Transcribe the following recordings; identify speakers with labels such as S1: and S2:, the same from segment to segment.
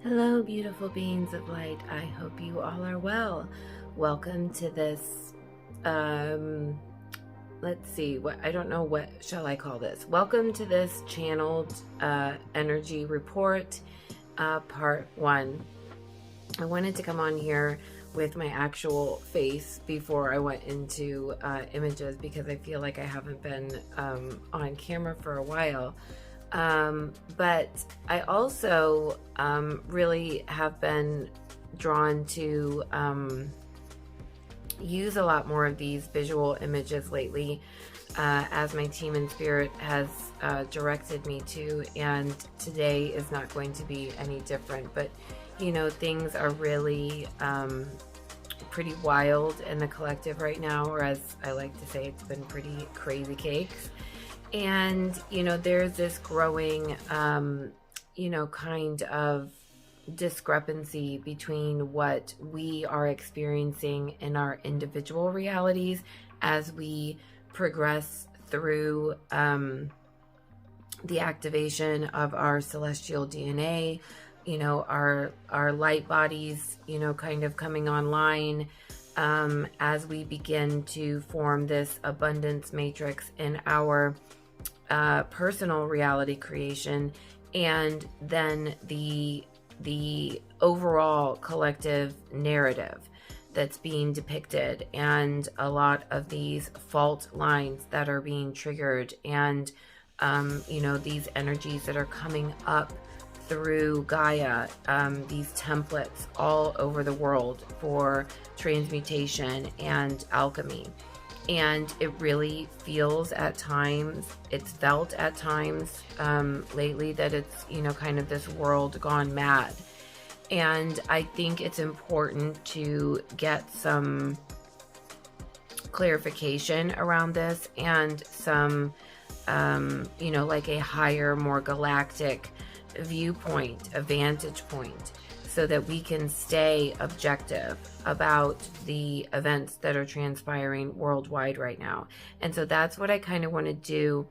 S1: Hello, beautiful beings of light. I hope you all are well. Welcome to this, let's see, I don't know, what shall I call this? Welcome to this channeled energy report, part 1. I wanted to come on here with my actual face before I went into images because I feel like I haven't been on camera for a while. But I also really have been drawn to use a lot more of these visual images lately, as my team in spirit has directed me to, and today is not going to be any different. But you know, things are really pretty wild in the collective right now, or as I like to say, it's been pretty crazy cakes. And, you know, there's this growing, you know, kind of discrepancy between what we are experiencing in our individual realities as we progress through the activation of our celestial DNA, you know, our light bodies, you know, kind of coming online, as we begin to form this abundance matrix in our personal reality creation, and then the overall collective narrative that's being depicted, and a lot of these fault lines that are being triggered, and you know, these energies that are coming up through Gaia, these templates all over the world for transmutation and alchemy. And it really feels at times, it's felt at times lately that it's, you know, kind of this world gone mad. And I think it's important to get some clarification around this, and some, you know, like a higher, more galactic viewpoint, a vantage point, so that we can stay objective about the events that are transpiring worldwide right now. And so that's what I kind of want to do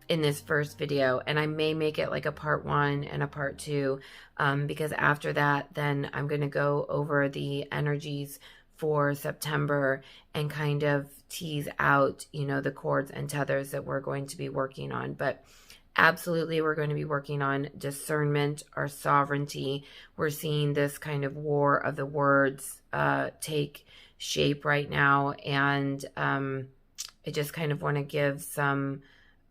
S1: in this first video. And I may make it like a part 1 and a part 2, because after that, then I'm going to go over the energies for September and kind of tease out, you know, the cords and tethers that we're going to be working on. But absolutely, we're going to be working on discernment, our sovereignty. We're seeing this kind of war of the words take shape right now. And I just kind of want to give some,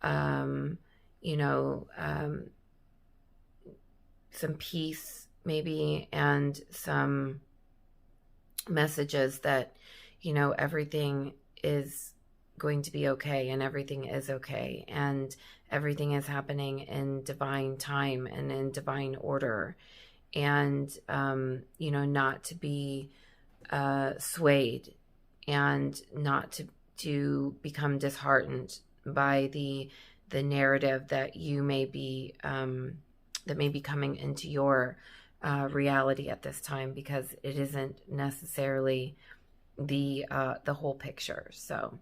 S1: you know, some peace maybe, and some messages that, you know, everything is going to be okay, and everything is okay, and everything is happening in divine time and in divine order, and you know, not to be swayed, and not to become disheartened by the narrative that you may be that may be coming into your reality at this time, because it isn't necessarily the whole picture. So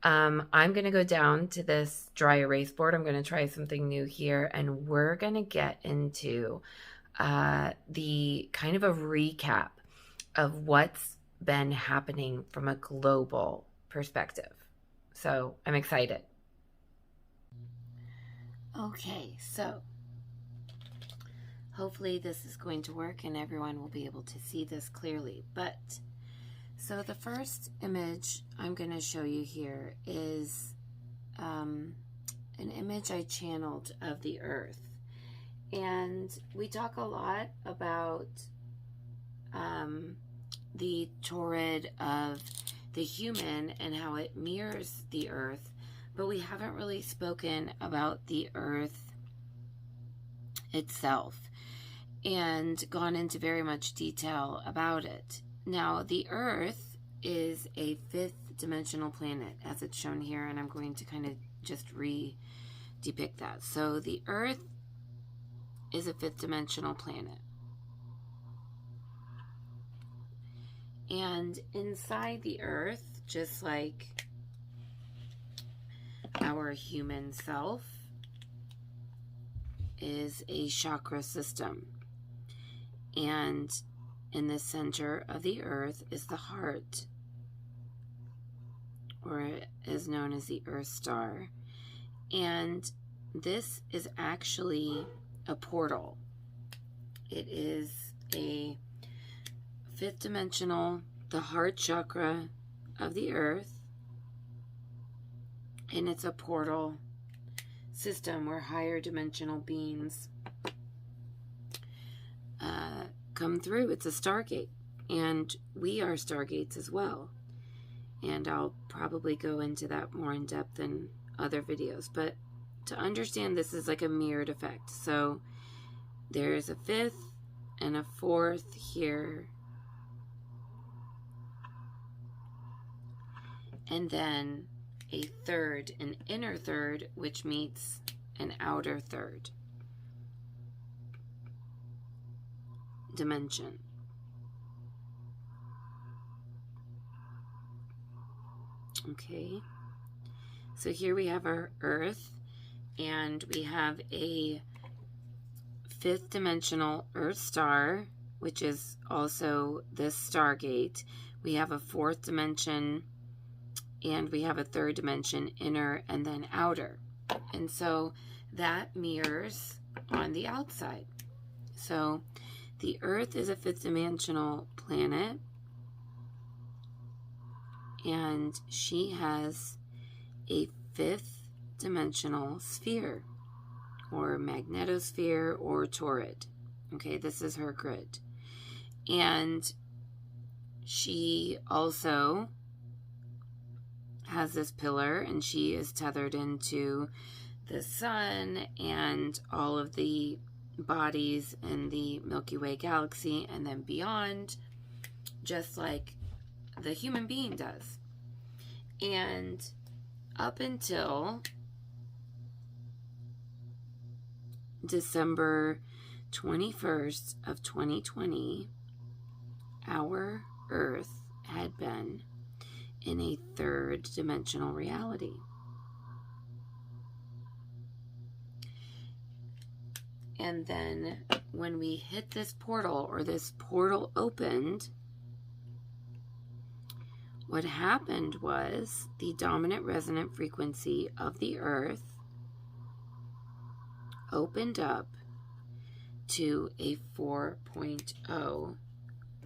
S1: I'm going to go down to this dry erase board. I'm going to try something new here, and we're going to get into the kind of a recap of what's been happening from a global perspective. So I'm excited. Okay, so hopefully this is going to work and everyone will be able to see this clearly. But so the first image I'm going to show you here is an image I channeled of the Earth. And we talk a lot about the torrid of the human and how it mirrors the Earth, but we haven't really spoken about the Earth itself and gone into very much detail about it. Now, the Earth is a 5th dimensional planet, as it's shown here, and I'm going to kind of just depict that. So the Earth is a 5th dimensional planet. And inside the Earth, just like our human self, is a chakra system. And in the center of the earth is the heart, or it is known as the Earth Star. And this is actually a portal. It is a fifth dimensional, the heart chakra of the earth, and it's a portal system where higher dimensional beings come through. It's a stargate, and we are stargates as well. And I'll probably go into that more in depth in other videos. But to understand, this is like a mirrored effect. So there's a fifth and a fourth here. And then a third, an inner third, which meets an outer third dimension. Okay, so here we have our Earth, and we have a fifth dimensional Earth star, which is also this Stargate. We have a fourth dimension, and we have a third dimension, inner and then outer. And so that mirrors on the outside. So the Earth is a fifth dimensional planet, and she has a fifth dimensional sphere, or magnetosphere, or toroid. Okay, this is her grid. And she also has this pillar, and she is tethered into the sun and all of the bodies in the Milky Way galaxy and then beyond, just like the human being does. And up until December 21st of 2020, our Earth had been in a third dimensional reality. And then when we hit this portal, or this portal opened, what happened was the dominant resonant frequency of the Earth opened up to a 4.0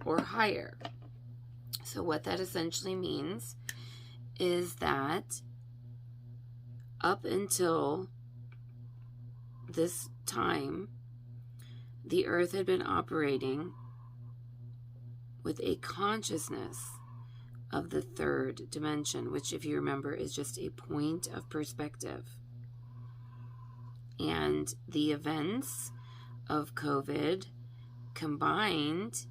S1: or higher. So what that essentially means is that up until this time, the Earth had been operating with a consciousness of the third dimension, which, if you remember, is just a point of perspective. And the events of COVID combined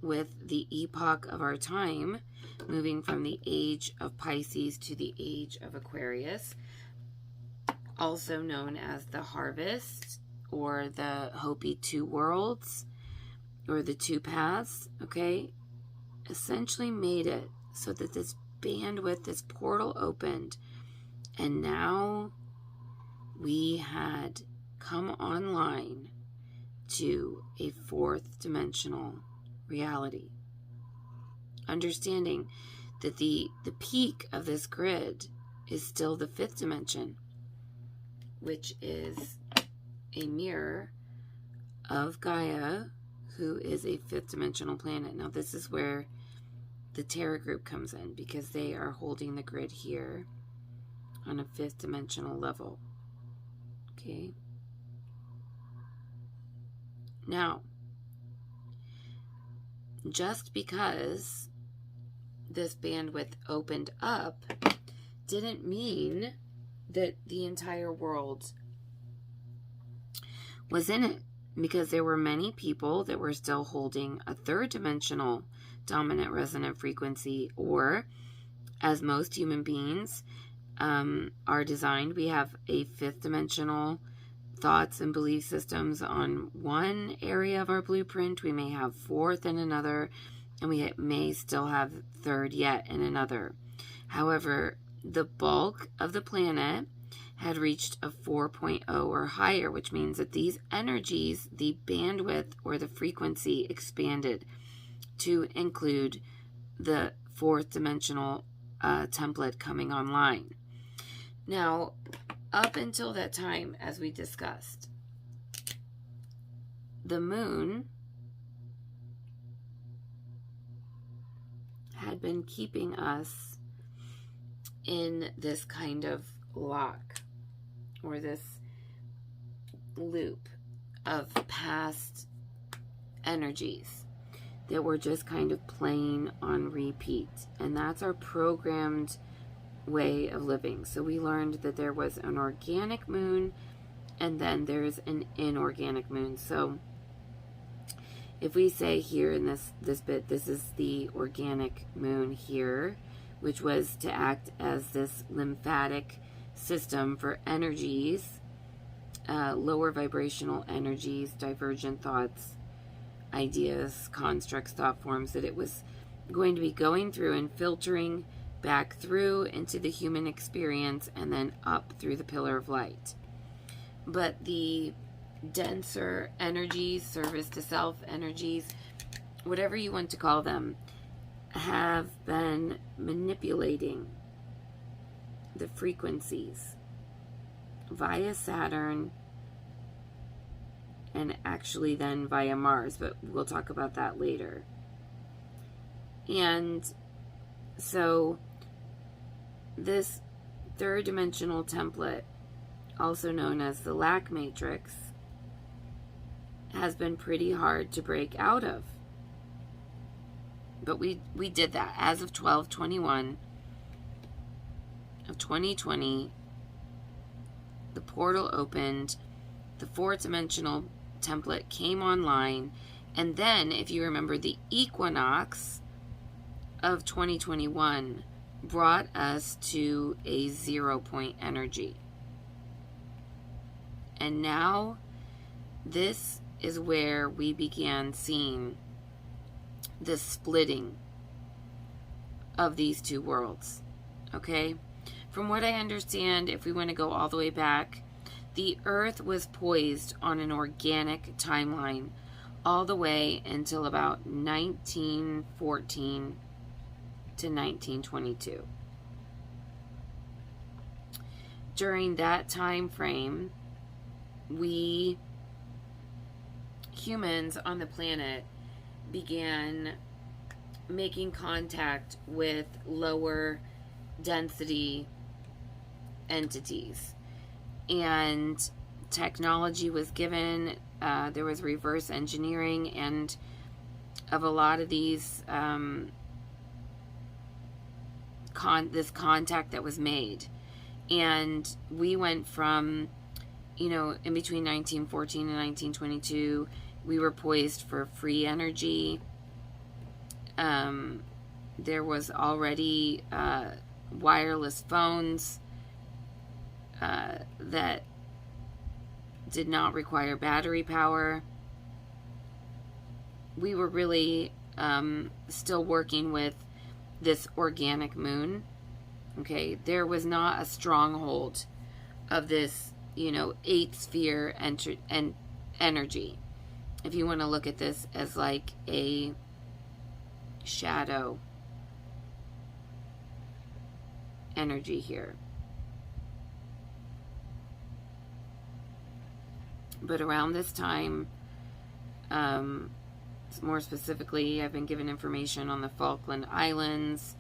S1: with the epoch of our time, moving from the age of Pisces to the age of Aquarius, also known as the harvest, or the Hopi two worlds, or the two paths, okay, essentially made it so that this bandwidth, this portal opened, and now we had come online to a fourth dimensional reality. Understanding that the peak of this grid is still the fifth dimension, which is a mirror of Gaia, who is a fifth dimensional planet. Now this is where the Terra Group comes in, because they are holding the grid here on a fifth dimensional level. Okay. Now, just because this bandwidth opened up didn't mean that the entire world was in it, because there were many people that were still holding a third dimensional dominant resonant frequency, or as most human beings are designed, we have a fifth dimensional thoughts and belief systems on one area of our blueprint. We may have fourth in another, and we may still have third yet in another. However, the bulk of the planet had reached a 4.0 or higher, which means that these energies, the bandwidth or the frequency expanded to include the fourth dimensional template coming online. Now, up until that time, as we discussed, the moon had been keeping us in this kind of lock or this loop of past energies that were just kind of playing on repeat. And that's our programmed way of living. So we learned that there was an organic moon and then there's an inorganic moon. So if we say here in this bit, this is the organic moon here, which was to act as this lymphatic system for energies, lower vibrational energies, divergent thoughts, ideas, constructs, thought forms, that it was going to be going through and filtering back through into the human experience and then up through the pillar of light. But the denser energies, service to self energies, whatever you want to call them, have been manipulating the frequencies via Saturn and actually then via Mars, but we'll talk about that later. And so this third dimensional template, also known as the lack matrix, has been pretty hard to break out of. But we did that. As of 12/21 of 2020, the portal opened, the fourth dimensional template came online, and then, if you remember, the equinox of 2021 brought us to a 0 point energy. And now this is where we began seeing the splitting of these two worlds. Okay? From what I understand, if we want to go all the way back, the Earth was poised on an organic timeline all the way until about 1914 to 1922. During that time frame, we humans on the planet began making contact with lower density entities, and technology was given. There was reverse engineering and of a lot of these this contact that was made, and we went from, in between 1914 and 1922, we were poised for free energy. There was already wireless phones that did not require battery power. We were really still working with this organic moon. Okay, there was not a stronghold of this, eighth sphere and energy. If you want to look at this as like a shadow energy here. But around this time, more specifically, I've been given information on the Falkland Islands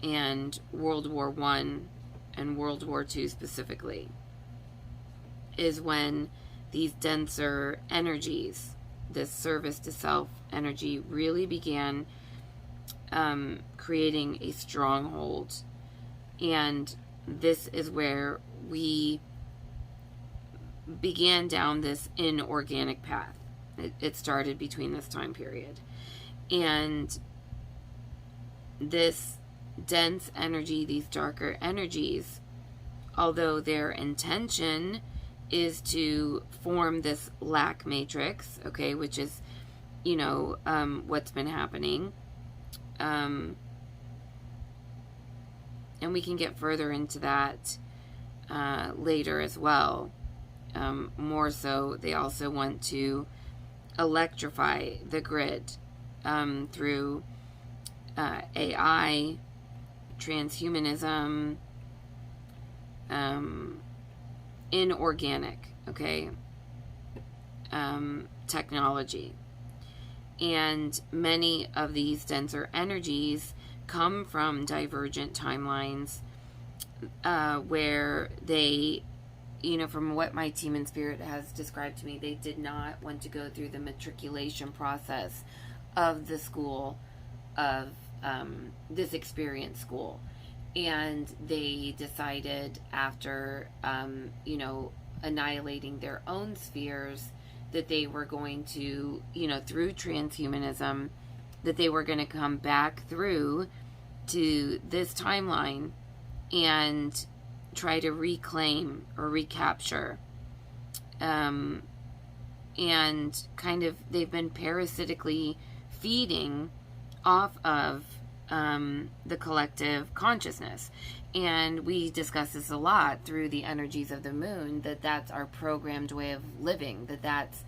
S1: and World War I and World War II specifically, is when these denser energies, this service to self energy, really began creating a stronghold. And this is where we began down this inorganic path. It started between this time period. And this dense energy, these darker energies, although their intention is to form this lack matrix, okay, which is, what's been happening. And we can get further into that later as well. More so, they also want to electrify the grid through AI, transhumanism, inorganic, okay, technology. And many of these denser energies come from divergent timelines, where they, from what my team in spirit has described to me, they did not want to go through the matriculation process of the school, of this experience school. And they decided after, annihilating their own spheres, that they were going to, through transhumanism, that they were going to come back through to this timeline and try to reclaim or recapture. And kind of, they've been parasitically feeding off of the collective consciousness. And we discuss this a lot through the energies of the moon, that that's our programmed way of living, that's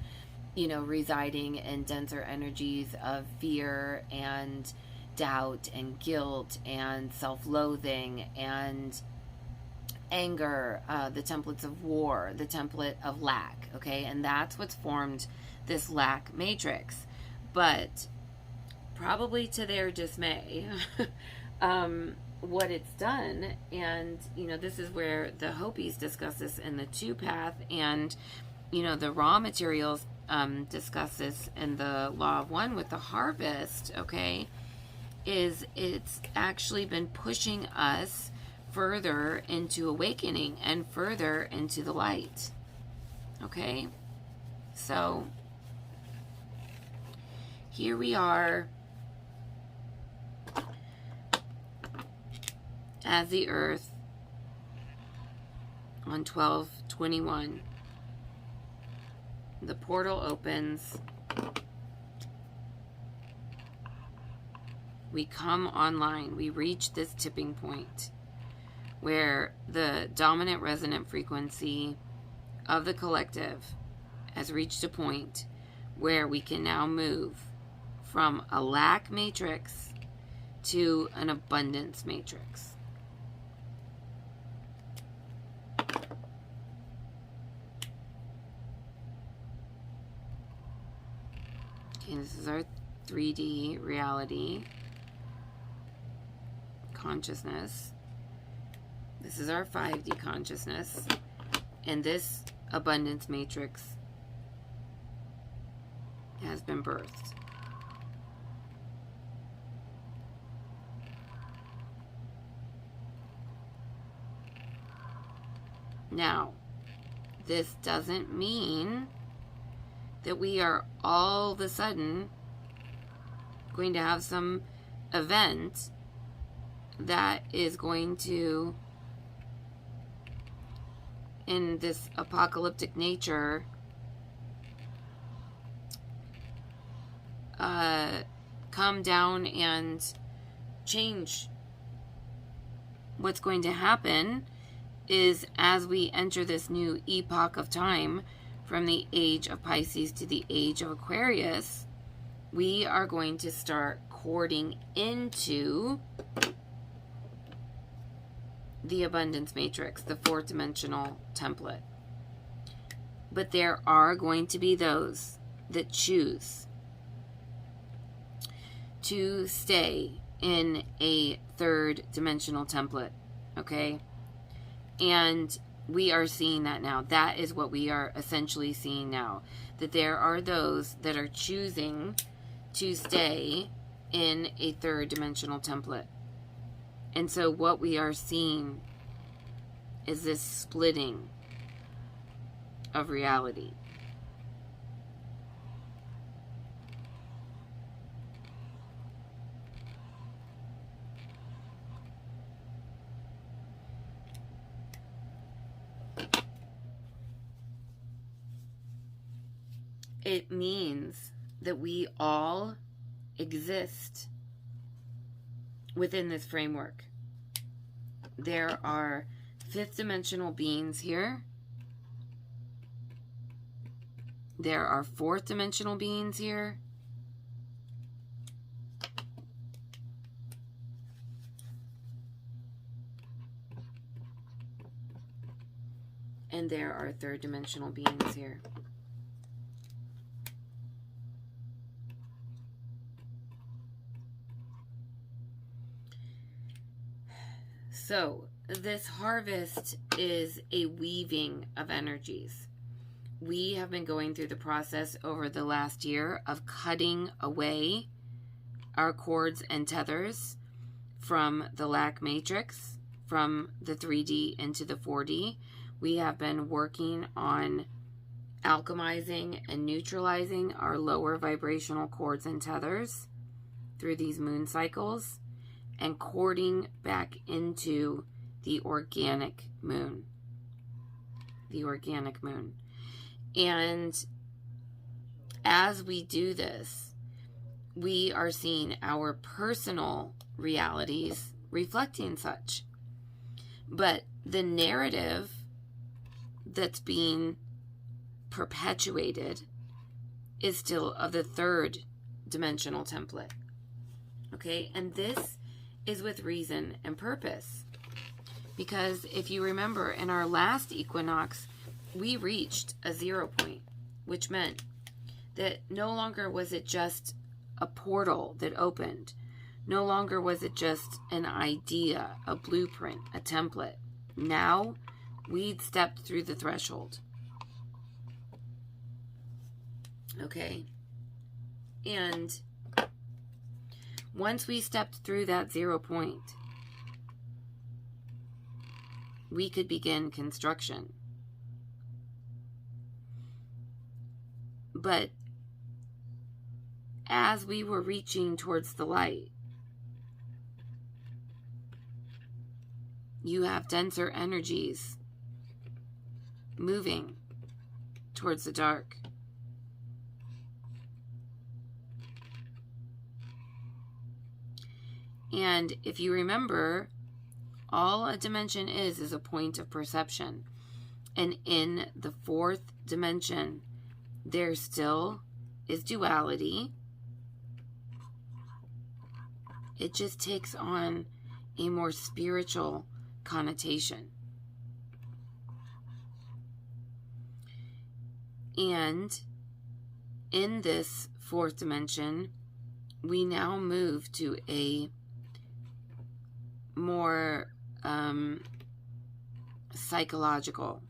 S1: residing in denser energies of fear and doubt and guilt and self-loathing and anger, the templates of war, the template of lack, okay? And that's what's formed this lack matrix. But probably to their dismay, what it's done, and this is where the Hopis discuss this in the 2-path, and the raw materials discuss this in the Law of One with the harvest, okay, is it's actually been pushing us further into awakening and further into the light, okay? So here we are as the Earth on 12/21. The portal opens. We come online. We reach this tipping point where the dominant resonant frequency of the collective has reached a point where we can now move from a lack matrix to an abundance matrix. Okay, this is our 3D reality consciousness. This is our 5D consciousness. And this abundance matrix has been birthed. Now, this doesn't mean that we are all of a sudden going to have some event that is going to, in this apocalyptic nature, come down and change. What's going to happen is, as we enter this new epoch of time, from the age of Pisces to the age of Aquarius, we are going to start courting into the abundance matrix, the 4th-dimensional template. But there are going to be those that choose to stay in a 3rd-dimensional template, okay? And we are seeing that now. That is what we are essentially seeing now. That there are those that are choosing to stay in a 3rd-dimensional template. And so what we are seeing is this splitting of reality. It means that we all exist within this framework. There are fifth dimensional beings here. There are fourth dimensional beings here. And there are third dimensional beings here. So, this harvest is a weaving of energies. We have been going through the process over the last year of cutting away our cords and tethers from the lack matrix, from the 3D into the 4D. We have been working on alchemizing and neutralizing our lower vibrational cords and tethers through these moon cycles and cording back into the organic moon. The organic moon. And as we do this, we are seeing our personal realities reflecting such. But the narrative that's being perpetuated is still of the third dimensional template. Okay, and this is with reason and purpose. Because if you remember, in our last equinox, we reached a 0 point, which meant that no longer was it just a portal that opened. No longer was it just an idea, a blueprint, a template. Now, we'd stepped through the threshold. Okay? And once we stepped through that 0 point, we could begin construction. But as we were reaching towards the light, you have denser energies moving towards the dark. And if you remember, all a dimension is a point of perception. And in the fourth dimension, there still is duality. It just takes on a more spiritual connotation. And in this fourth dimension, we now move to a more psychological.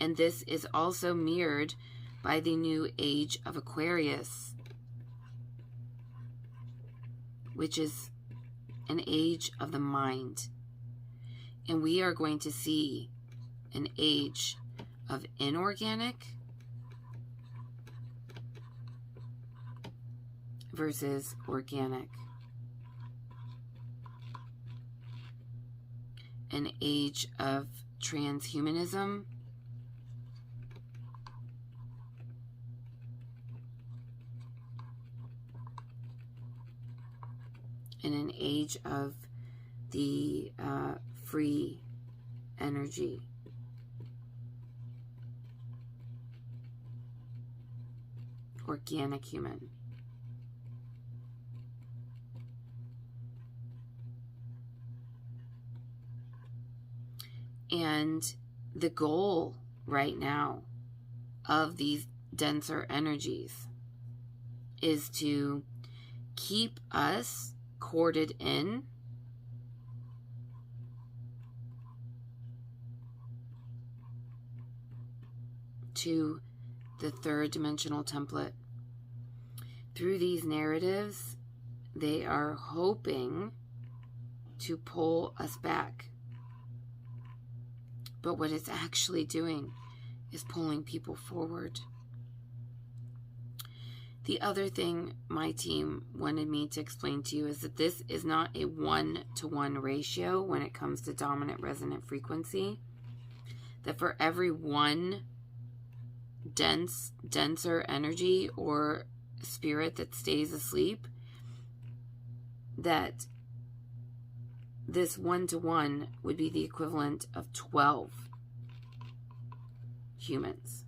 S1: And this is also mirrored by the new age of Aquarius, which is an age of the mind. And we are going to see an age of inorganic versus organic. An age of transhumanism and an age of the free energy. Organic human. And the goal right now of these denser energies is to keep us corded in to the third dimensional template. Through these narratives, they are hoping to pull us back. But what it's actually doing is pulling people forward. The other thing my team wanted me to explain to you is that this is not a 1-to-1 ratio when it comes to dominant resonant frequency. That for every one denser energy or spirit that stays asleep, that this 1-to-1 would be the equivalent of 12 humans.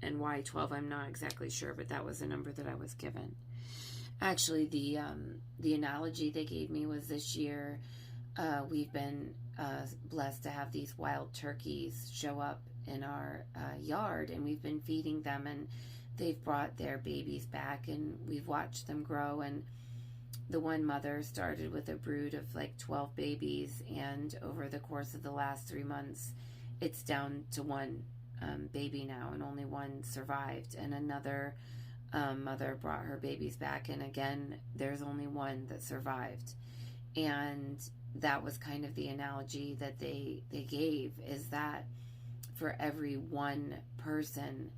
S1: And why 12, I'm not exactly sure, but that was the number that I was given. Actually, the analogy they gave me was this year, we've been blessed to have these wild turkeys show up in our yard, and we've been feeding them, and they've brought their babies back, and we've watched them grow. And the one mother started with a brood of like 12 babies, and over the course of the last 3 months, it's down to one baby now, and only one survived. And another mother brought her babies back, and again, there's only one that survived. And that was kind of the analogy that they gave, is that for every one person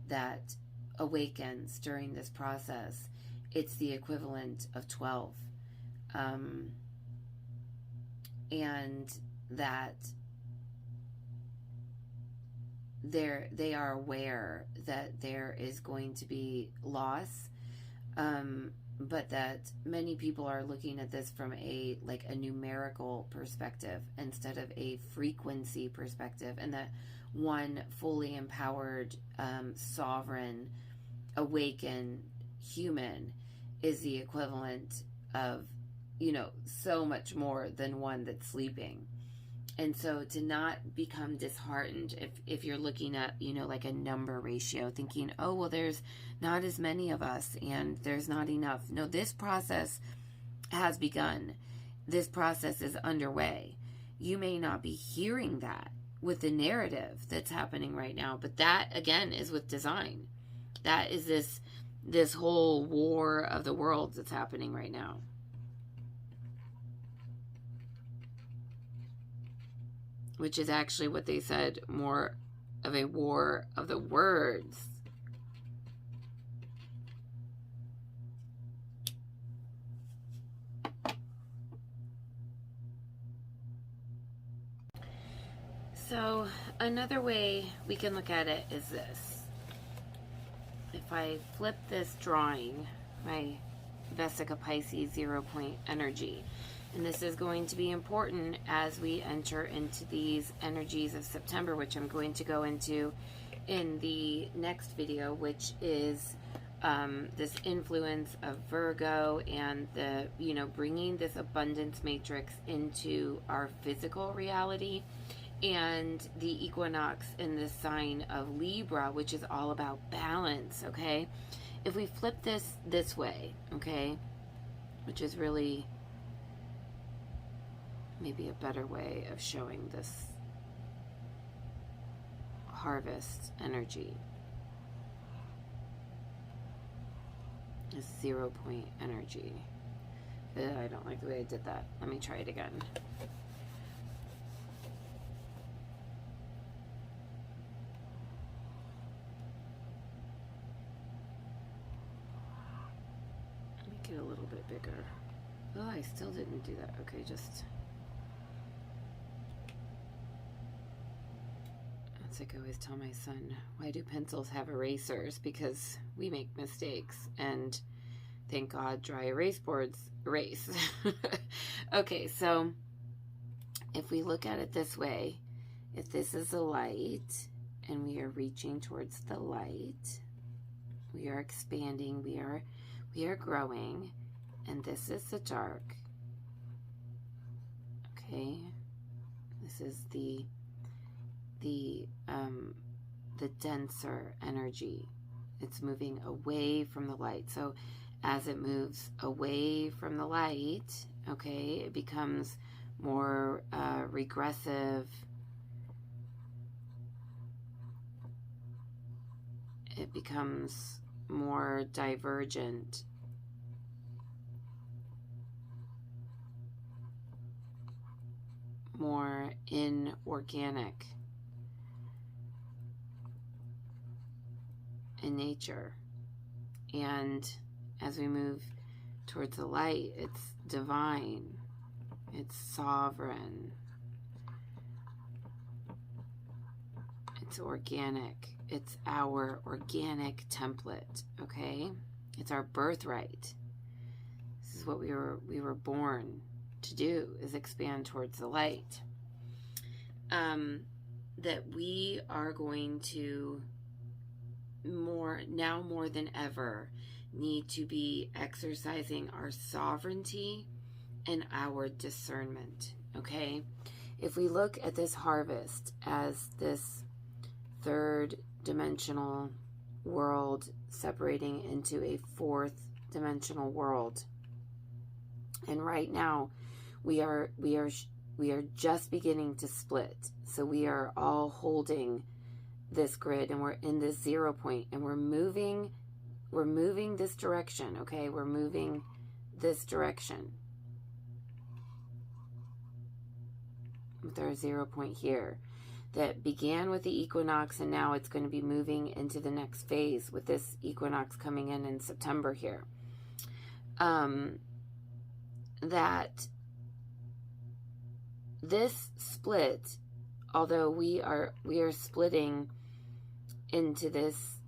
S1: that awakens during this process, it's the equivalent of 12. And that they are aware that there is going to be loss, but that many people are looking at this from a numerical perspective instead of a frequency perspective, and that one fully empowered, sovereign, awakened human is the equivalent of, so much more than one that's sleeping. And so to not become disheartened if you're looking at, like a number ratio, thinking, oh, well, there's not as many of us and there's not enough. No, this process has begun. This process is underway. You may not be hearing that with the narrative that's happening right now, but that, again, is with design. That is this whole war of the worlds that's happening right now. Which is actually what they said, more of a war of the words. So another way we can look at it is this. If I flip this drawing, my Vesica Pisces 0-point energy, and this is going to be important as we enter into these energies of September, which I'm going to go into in the next video, which is this influence of Virgo and the, bringing this abundance matrix into our physical reality, and the equinox in the sign of Libra, which is all about balance, okay? If we flip this way, okay, which is really maybe a better way of showing this harvest energy, this 0-point energy. I don't like the way I did that. Let me try it again. Make it a little bit bigger. Oh, I still didn't do that. Okay, just... Like I always tell my son, why do pencils have erasers? Because we make mistakes, and thank God dry erase boards erase. Okay, so if we look at it this way, if this is the light and we are reaching towards the light, we are expanding, we are growing, and this is the dark. Okay, this is the denser energy. It's moving away from the light. So as it moves away from the light, okay, it becomes more regressive. It becomes more divergent. More inorganic in nature. And as we move towards the light, it's divine, it's sovereign, it's organic, it's our organic template, okay? It's our birthright. This is is what we were born to do, is expand towards the light. That we are going to more than ever need to be exercising our sovereignty and our discernment. Okay, if we look at this harvest as this third dimensional world separating into a fourth dimensional world, and right now we are just beginning to split. So we are all holding this grid, and we're in this 0 point, and we're moving this direction. Okay, we're moving this direction with our 0 point here that began with the equinox, and now it's going to be moving into the next phase with this equinox coming in September here. That this split, although we are splitting into this,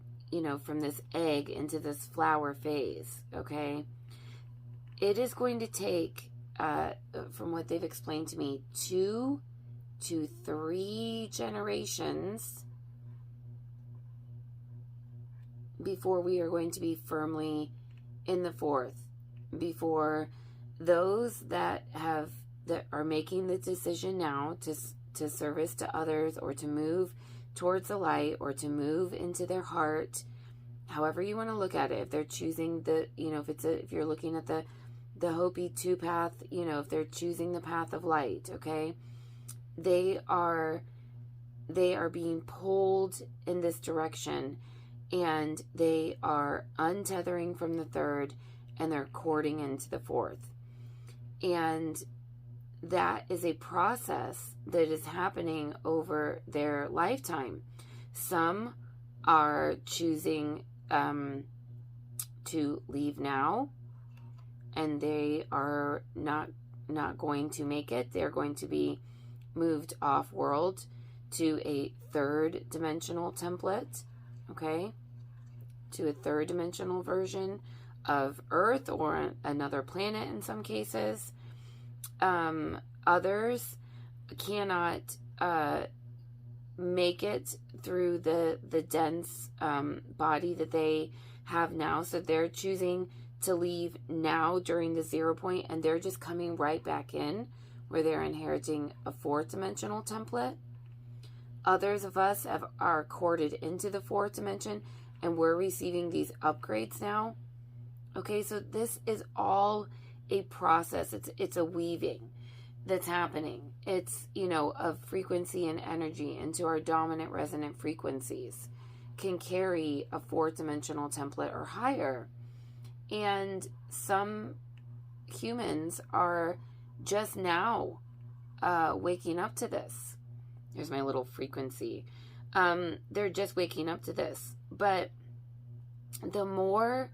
S1: from this egg into this flower phase, okay, it is going to take, from what they've explained to me, 2 to 3 generations before we are going to be firmly in the fourth, before those that are making the decision now to service to others, or to move towards the light, or to move into their heart, however you want to look at it. If they're choosing if you're looking at the Hopi 2 path, if they're choosing the path of light, okay, they are being pulled in this direction, and they are untethering from the third, and they're courting into the fourth. And that is a process that is happening over their lifetime. Some are choosing to leave now, and they are not going to make it. They're going to be moved off world to a third dimensional template, okay, to a third dimensional version of Earth, or another planet in some cases. Others cannot make it through the dense body that they have now, so they're choosing to leave now during the 0 point, and they're just coming right back in where they're inheriting a fourth dimensional template. Others of us are corded into the fourth dimension, and we're receiving these upgrades now. Okay, so this is all a process. It's a weaving that's happening. It's, of frequency and energy into our dominant resonant frequencies can carry a fourth dimensional template or higher. And some humans are just now waking up to this. Here's my little frequency. They're just waking up to this. But the louder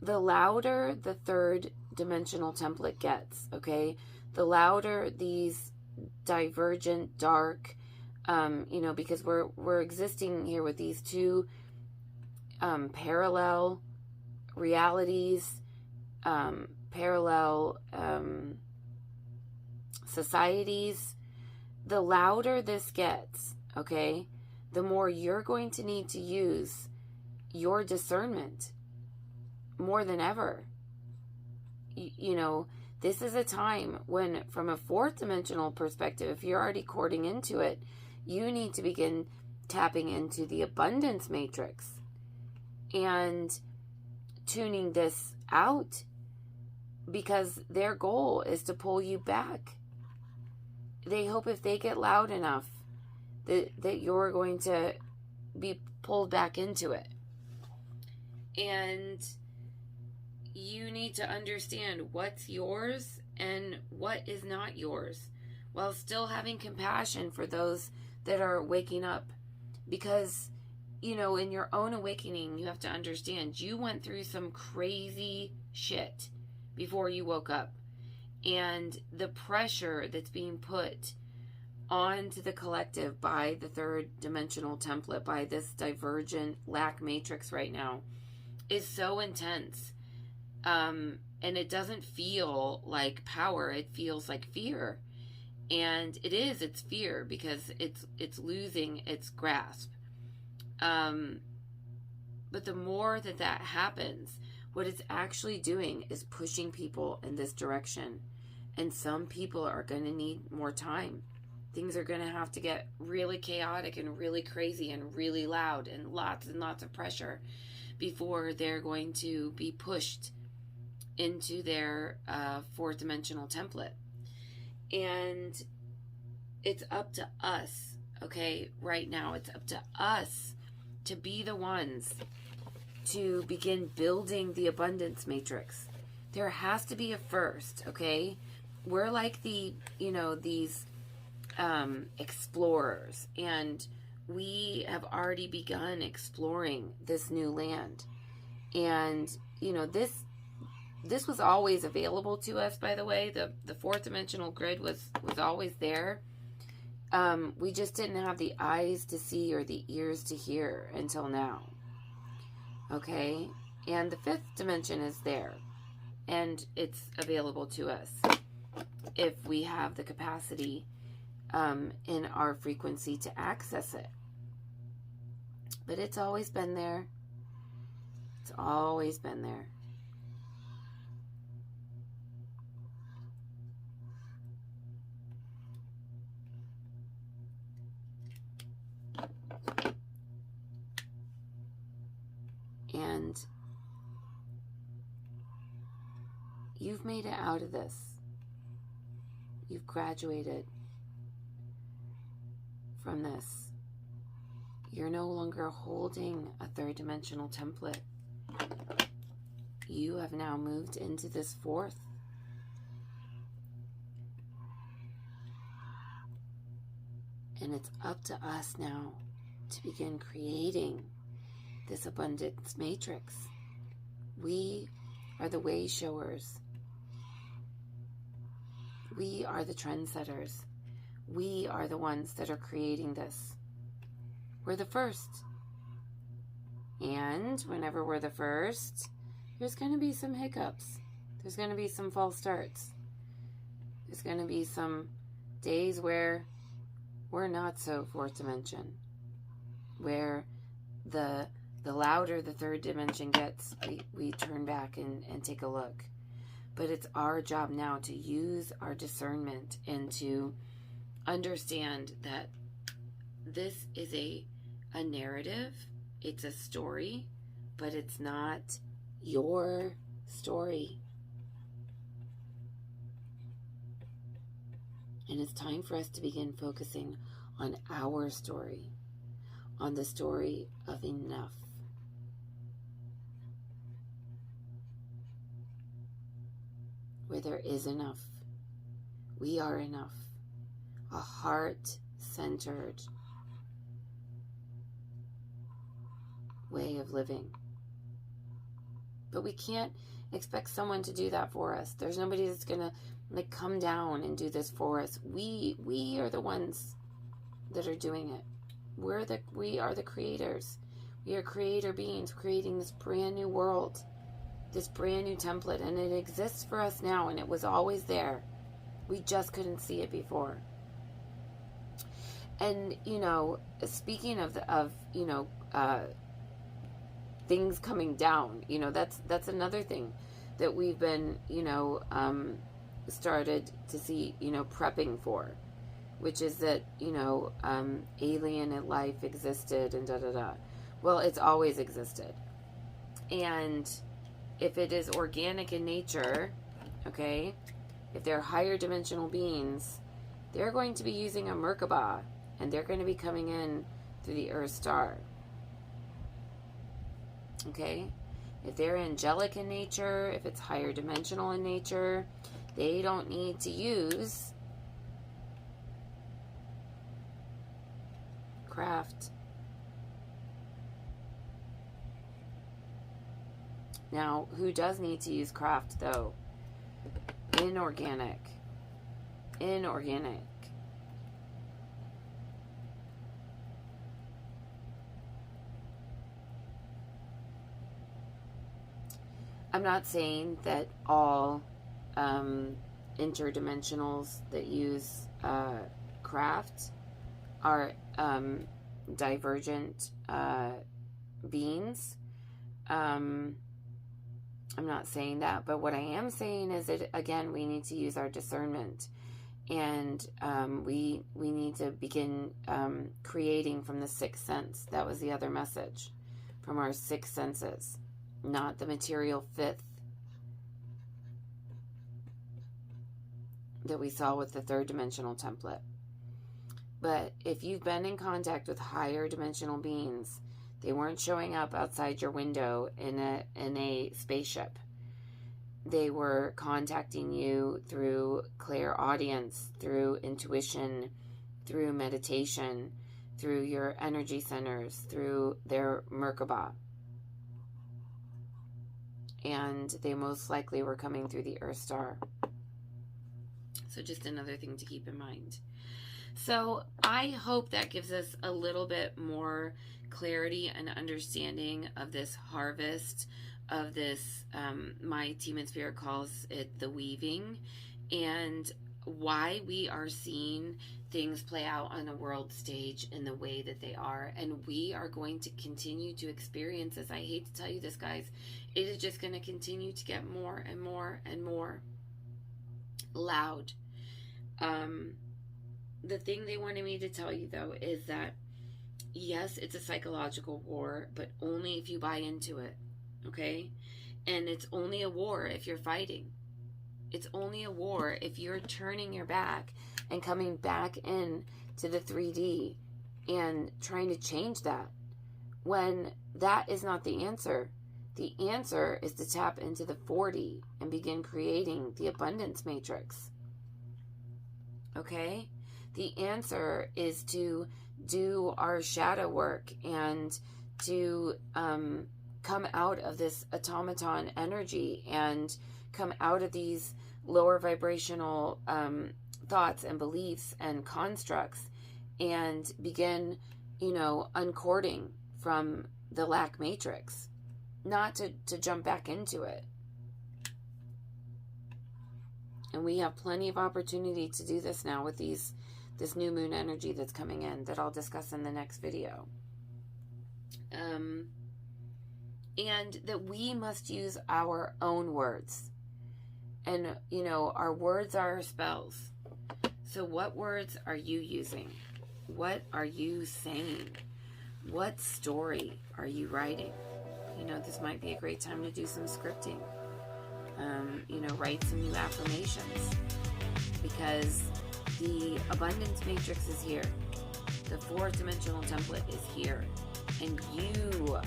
S1: the third dimensional template gets, okay, the louder these divergent, dark, because we're existing here with these two parallel realities, parallel societies. The louder this gets, okay, the more you're going to need to use your discernment more than ever. This is a time when, from a fourth dimensional perspective, if you're already courting into it, you need to begin tapping into the abundance matrix and tuning this out, because their goal is to pull you back. They hope if they get loud enough that you're going to be pulled back into it. And you need to understand what's yours and what is not yours, while still having compassion for those that are waking up. Because, in your own awakening, you have to understand you went through some crazy shit before you woke up. And the pressure that's being put onto the collective by the third dimensional template, by this divergent lack matrix right now, is so intense. And it doesn't feel like power, it feels like fear. And it's fear, because it's losing its grasp. But the more that happens, what it's actually doing is pushing people in this direction. And some people are going to need more time. Things are going to have to get really chaotic and really crazy and really loud and lots of pressure before they're going to be pushed into their fourth dimensional template. And it's up to us, okay? Right now, it's up to us to be the ones to begin building the abundance matrix. There has to be a first, okay? We're like these explorers, and we have already begun exploring this new land. And, this was always available to us, by the way. The fourth dimensional grid was always there. We just didn't have the eyes to see or the ears to hear until now. Okay? And the fifth dimension is there. And it's available to us if we have the capacity in our frequency to access it. But it's always been there. It's always been there. And you've made it out of this. You've graduated from this. You're no longer holding a third dimensional template. You have now moved into this fourth. And it's up to us now to begin creating this abundance matrix. We are the way showers. We are the trendsetters. We are the ones that are creating this. We're the first. And whenever we're the first, there's going to be some hiccups. There's going to be some false starts. There's going to be some days where we're not so fourth dimension, where the louder the third dimension gets, we turn back and take a look. But it's our job now to use our discernment and to understand that this is a narrative, it's a story, but it's not your story. And it's time for us to begin focusing on our story, on the story of enough. Where there is enough. We are enough. A heart-centered way of living. But we can't expect someone to do that for us. There's nobody that's going to come down and do this for us. We are the ones that are doing it. We are the creators. We are creator beings creating this brand new world, this brand new template, and it exists for us now, and it was always there. We just couldn't see it before. And speaking of things coming down, that's another thing that we've been started to see prepping for, which is that alien life existed and well, it's always existed. And if it is organic in nature, okay, if they're higher dimensional beings, they're going to be using a Merkaba, and they're going to be coming in through the Earth star. Okay? If they're angelic in nature, if it's higher dimensional in nature, they don't need to use craft. Now, who does need to use craft, though? Inorganic. I'm not saying that all interdimensionals that use craft are divergent beings. I'm not saying that, but what I am saying is that, again, we need to use our discernment, and we need to begin creating from the sixth sense. That was the other message, from our six senses, not the material fifth that we saw with the third dimensional template. But if you've been in contact with higher dimensional beings, they weren't showing up outside your window in a spaceship. They were contacting you through clairaudience, through intuition, through meditation, through your energy centers, through their Merkaba. And they most likely were coming through the Earth Star. So just another thing to keep in mind. So I hope that gives us a little bit more clarity and understanding of this harvest, of this, my team in spirit calls it the weaving, and why we are seeing things play out on a world stage in the way that they are. And we are going to continue to experience this. I hate to tell you this, guys. It is just going to continue to get more and more and more loud. The thing they wanted me to tell you, though, is that yes, it's a psychological war, but only if you buy into it, okay? And it's only a war if you're fighting. It's only a war if you're turning your back and coming back in to the 3D and trying to change that, when that is not the answer. The answer is to tap into the 4D and begin creating the abundance matrix, okay? The answer is to do our shadow work and to come out of this automaton energy and come out of these lower vibrational thoughts and beliefs and constructs and begin, uncording from the lack matrix, not to jump back into it. And we have plenty of opportunity to do this now with this new moon energy that's coming in, that I'll discuss in the next video. And that we must use our own words. And, our words are our spells. So what words are you using? What are you saying? What story are you writing? This might be a great time to do some scripting. Write some new affirmations, because the abundance matrix is here. The fourth dimensional template is here. And you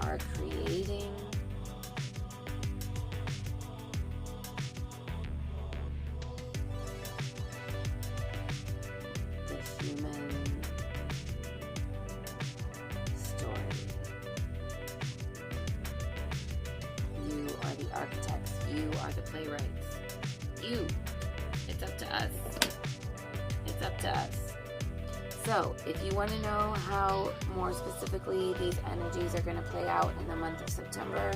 S1: are creating the human story. You are the architects. You are the playwrights. It's up to us. It's up to us. So, if you want to know how more specifically these energies are going to play out in the month of September,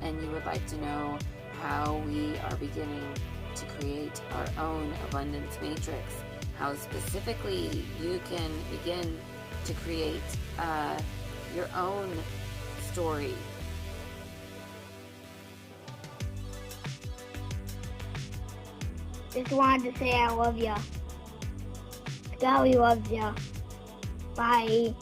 S1: and you would like to know how we are beginning to create our own abundance matrix, how specifically you can begin to create your own story.
S2: Just wanted to say I love ya. Golly loves ya. Bye.